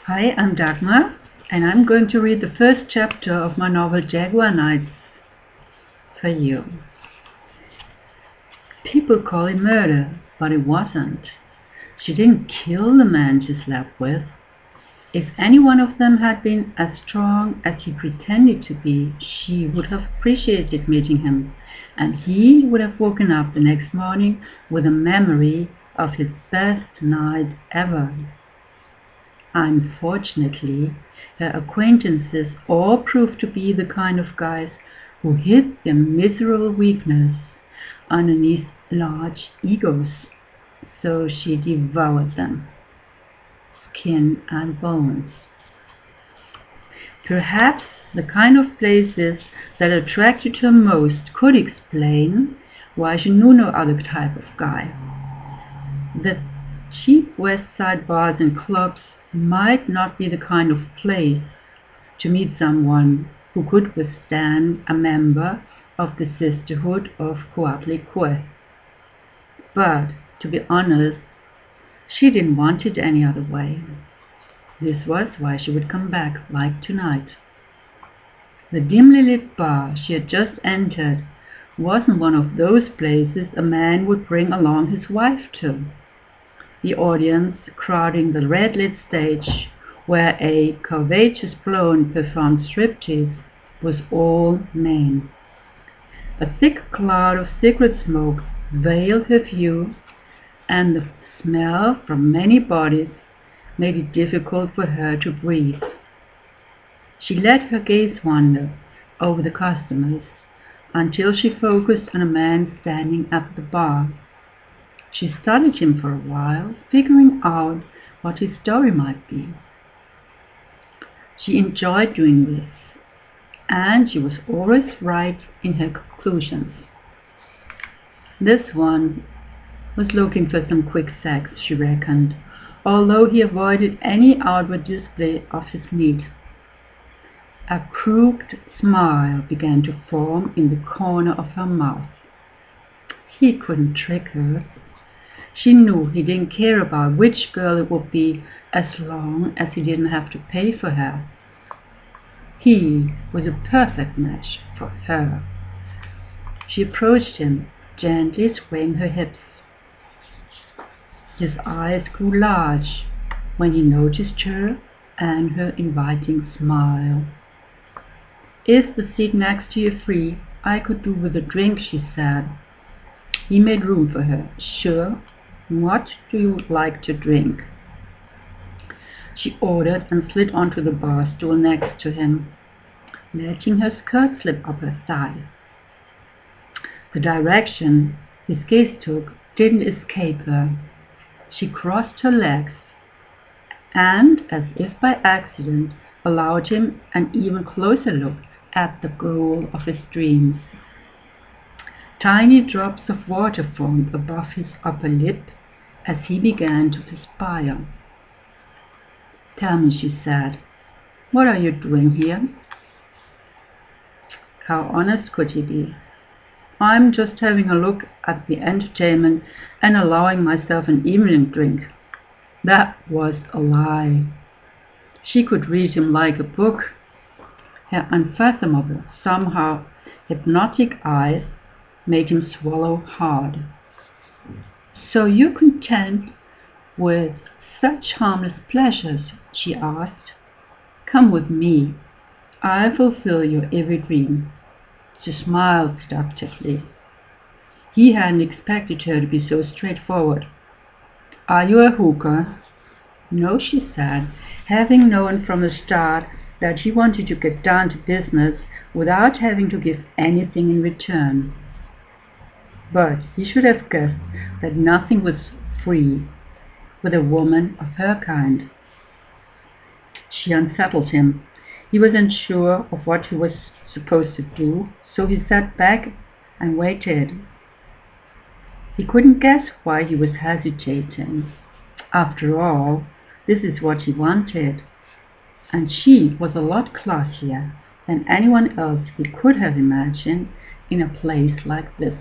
Hi, I'm Dagmar, and I'm going to read the first chapter of my novel Jaguar Nights for you. People call it murder, but it wasn't. She didn't kill the man she slept with. If any one of them had been as strong as he pretended to be, she would have appreciated meeting him, and he would have woken up the next morning with a memory of his best night ever. Unfortunately, her acquaintances all proved to be the kind of guys who hid their miserable weakness underneath large egos, so she devoured them, skin and bones. Perhaps the kind of places that attracted her most could explain why she knew no other type of guy. The cheap West Side bars and clubs might not be the kind of place to meet someone who could withstand a member of the Sisterhood of Coatlicue. But, to be honest, she didn't want it any other way. This was why she would come back, like tonight. The dimly lit bar she had just entered wasn't one of those places a man would bring along his wife to. The audience crowding the red-lit stage where a covetous blonde performed striptease was all men. A thick cloud of cigarette smoke veiled her view, and the smell from many bodies made it difficult for her to breathe. She let her gaze wander over the customers until she focused on a man standing at the bar. She studied him for a while, figuring out what his story might be. She enjoyed doing this, and she was always right in her conclusions. This one was looking for some quick sex, she reckoned, although he avoided any outward display of his need. A crooked smile began to form in the corner of her mouth. He couldn't trick her. She knew he didn't care about which girl it would be as long as he didn't have to pay for her. He was a perfect match for her. She approached him, gently swaying her hips. His eyes grew large when he noticed her and her inviting smile. "Is the seat next to you free? I could do with a drink," she said. He made room for her. "Sure. What do you like to drink?" She ordered and slid onto the bar stool next to him, letting her skirt slip up her thigh. The direction his gaze took didn't escape her. She crossed her legs and, as if by accident, allowed him an even closer look at the girl of his dreams. Tiny drops of water formed above his upper lip as he began to perspire. "Tell me," she said, "what are you doing here?" How honest could he be? "I'm just having a look at the entertainment and allowing myself an evening drink." That was a lie. She could read him like a book. Her unfathomable, somehow hypnotic eyes made him swallow hard. "So you're content with such harmless pleasures?" she asked. "Come with me. I'll fulfill your every dream." She smiled seductively. He hadn't expected her to be so straightforward. "Are you a hooker?" "No," she said, having known from the start that she wanted to get down to business without having to give anything in return. But he should have guessed that nothing was free with a woman of her kind. She unsettled him. He was unsure of what he was supposed to do, so he sat back and waited. He couldn't guess why he was hesitating. After all, this is what he wanted, and she was a lot classier than anyone else he could have imagined in a place like this.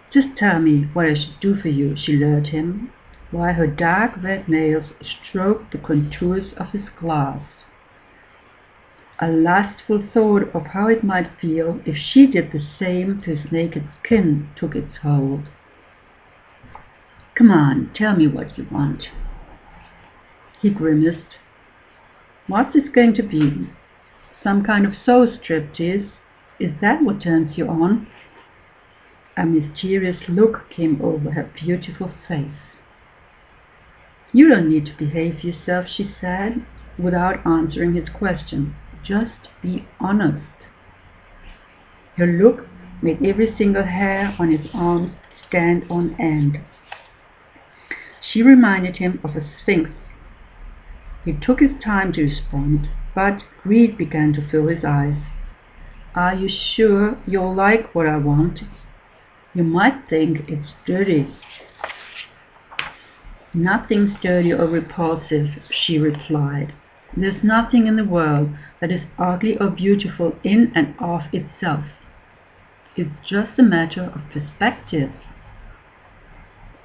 "Just tell me what I should do for you," she lured him. while her dark red nails stroked the contours of his glass. A lustful thought of how it might feel if she did the same to his naked skin took its hold. "Come on, tell me what you want." He grimaced. "What's this going to be? Some kind of soul striptease? Is that what turns you on?" A mysterious look came over her beautiful face. "You don't need to behave yourself," she said, without answering his question. "Just be honest." Her look made every single hair on his arms stand on end. She reminded him of a sphinx. He took his time to respond, but greed began to fill his eyes. "Are you sure you'll like what I want? You might think it's dirty." "Nothing's dirty or repulsive," she replied. "There's nothing in the world that is ugly or beautiful in and of itself. It's just a matter of perspective."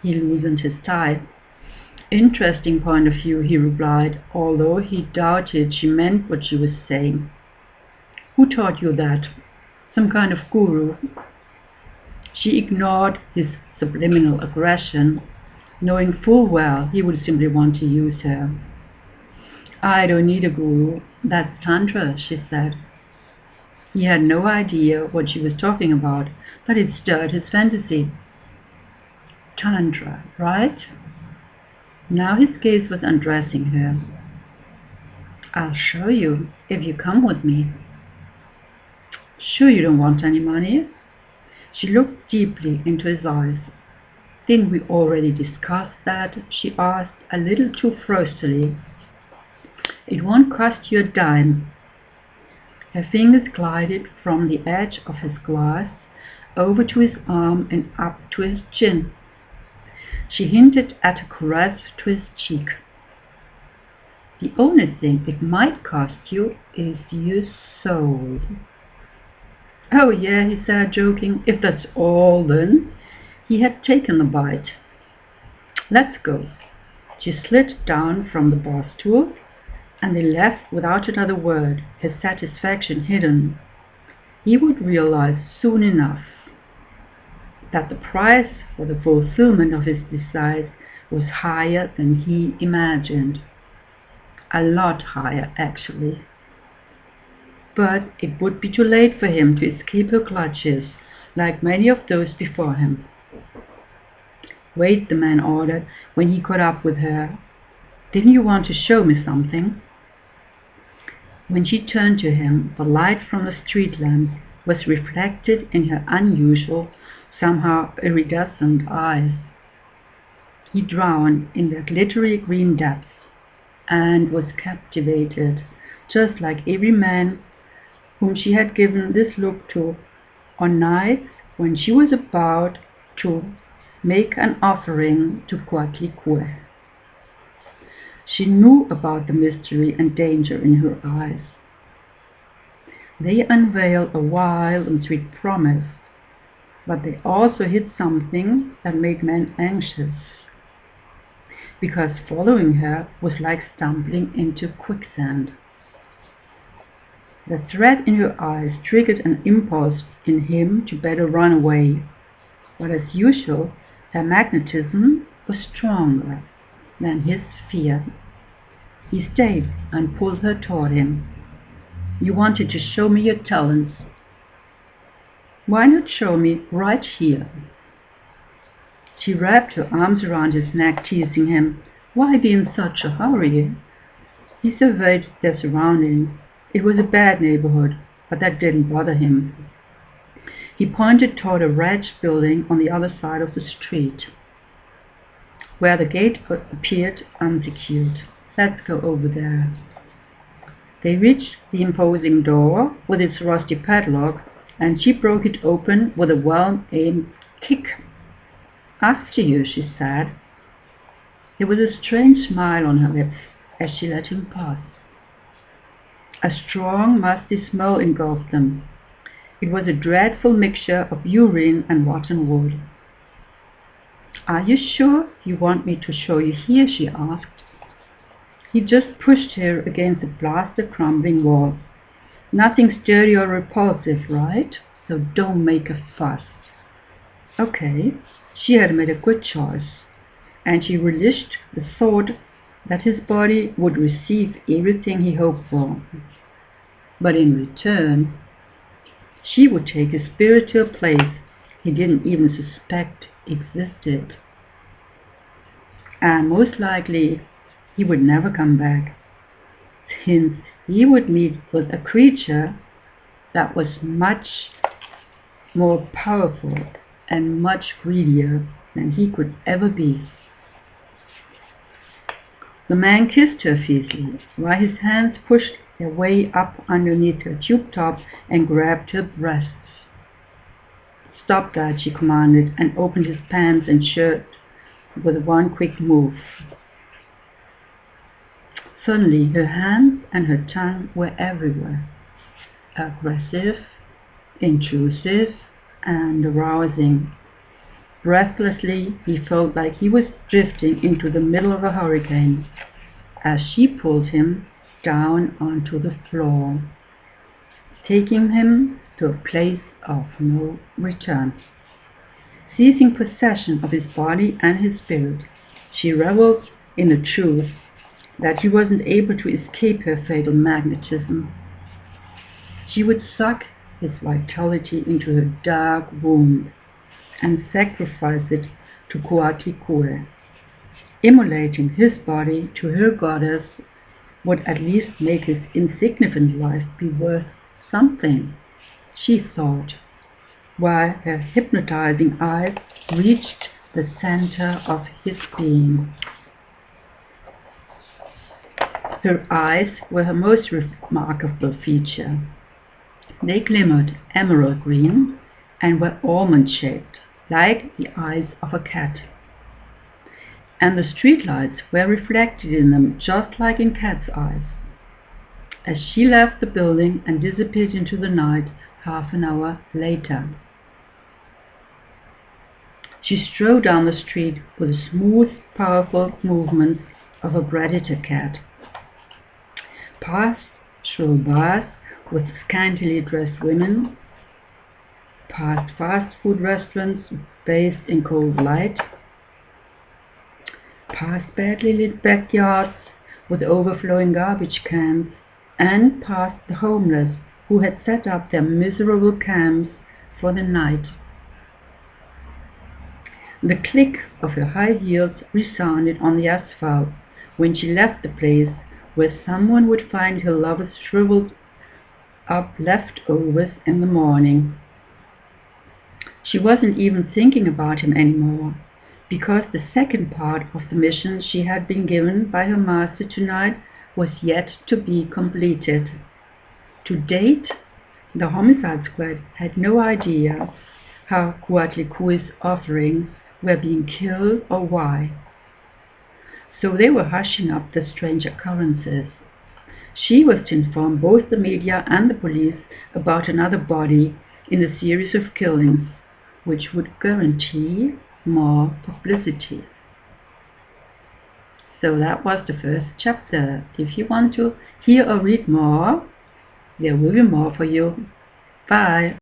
He loosened his tie. "Interesting point of view," he replied, although he doubted she meant what she was saying. "Who taught you that? Some kind of guru?" She ignored his subliminal aggression, knowing full well he would simply want to use her. "I don't need a guru. That's Tantra," she said. He had no idea what she was talking about, but it stirred his fantasy. Tantra, right? Now his gaze was undressing her. "I'll show you, if you come with me." "Sure you don't want any money?" She looked deeply into his eyes. "Didn't we already discuss that?" she asked, a little too frostily. "It won't cost you a dime." Her fingers glided from the edge of his glass over to his arm and up to his chin. She hinted at a caress to his cheek. "The only thing it might cost you is your soul." "Oh yeah," he said, joking. "If that's all, then." He had taken the bite. "Let's go." She slid down from the bar stool, and they left without another word, his satisfaction hidden. He would realize soon enough that the price for the fulfillment of his desires was higher than he imagined. A lot higher, actually. But it would be too late for him to escape her clutches, like many of those before him. "Wait," the man ordered when he caught up with her. "Didn't you want to show me something?" When she turned to him, the light from the street lamp was reflected in her unusual, somehow iridescent eyes. He drowned in their glittery green depths and was captivated, just like every man whom she had given this look to on nights when she was about to make an offering to Coatlicue. She knew about the mystery and danger in her eyes. They unveiled a wild and sweet promise, but they also hid something that made men anxious, because following her was like stumbling into quicksand. The threat in her eyes triggered an impulse in him to better run away, but as usual, her magnetism was stronger than his fear. He stayed and pulled her toward him. "You wanted to show me your talents. Why not show me right here?" She wrapped her arms around his neck, teasing him. Why be in such a hurry? He surveyed their surroundings. It was a bad neighborhood, but that didn't bother him. He pointed toward a red building on the other side of the street, where the gate appeared unsecured. "Let's go over there." They reached the imposing door with its rusty padlock, and she broke it open with a well-aimed kick. "After you," she said. There was a strange smile on her lips as she let him pass. A strong, musty smell engulfed them. It was a dreadful mixture of urine and rotten wood. "Are you sure you want me to show you here?" she asked. He just pushed her against the plastered crumbling wall. "Nothing sturdy or repulsive, right? So don't make a fuss." Okay, she had made a good choice, and she relished the thought that his body would receive everything he hoped for. But in return, she would take a spiritual place he didn't even suspect existed. And most likely, he would never come back, since he would meet with a creature that was much more powerful and much greedier than he could ever be. The man kissed her fiercely, while his hands pushed their way up underneath her tube top and grabbed her breasts. "Stop that," she commanded, and opened his pants and shirt with one quick move. Suddenly, her hands and her tongue were everywhere, aggressive, intrusive, and arousing. Breathlessly, he felt like he was drifting into the middle of a hurricane as she pulled him down onto the floor, taking him to a place of no return. Seizing possession of his body and his spirit, she reveled in the truth that he wasn't able to escape her fatal magnetism. She would suck his vitality into her dark womb and sacrifice it to Coatlicue. Immolating his body to her goddess would at least make his insignificant life be worth something, she thought, while her hypnotizing eyes reached the center of his being. Her eyes were her most remarkable feature. They glimmered emerald green and were almond-shaped, like the eyes of a cat. And the streetlights were reflected in them just like in cat's eyes. As she left the building and disappeared into the night half an hour later, she strode down the street with the smooth, powerful movements of a predator cat, past shrill bars with scantily dressed women, past fast food restaurants bathed in cold light, past badly lit backyards with overflowing garbage cans, and past the homeless who had set up their miserable camps for the night. The click of her high heels resounded on the asphalt when she left the place where someone would find her lover's shriveled up leftovers in the morning. She wasn't even thinking about him anymore, because the second part of the mission she had been given by her master tonight was yet to be completed. To date, the homicide squad had no idea how Coatlicue's offerings were being killed or why, so they were hushing up the strange occurrences. She was to inform both the media and the police about another body in a series of killings, which would guarantee more publicity. So that was the first chapter. If you want to hear or read more, there will be more for you. Bye.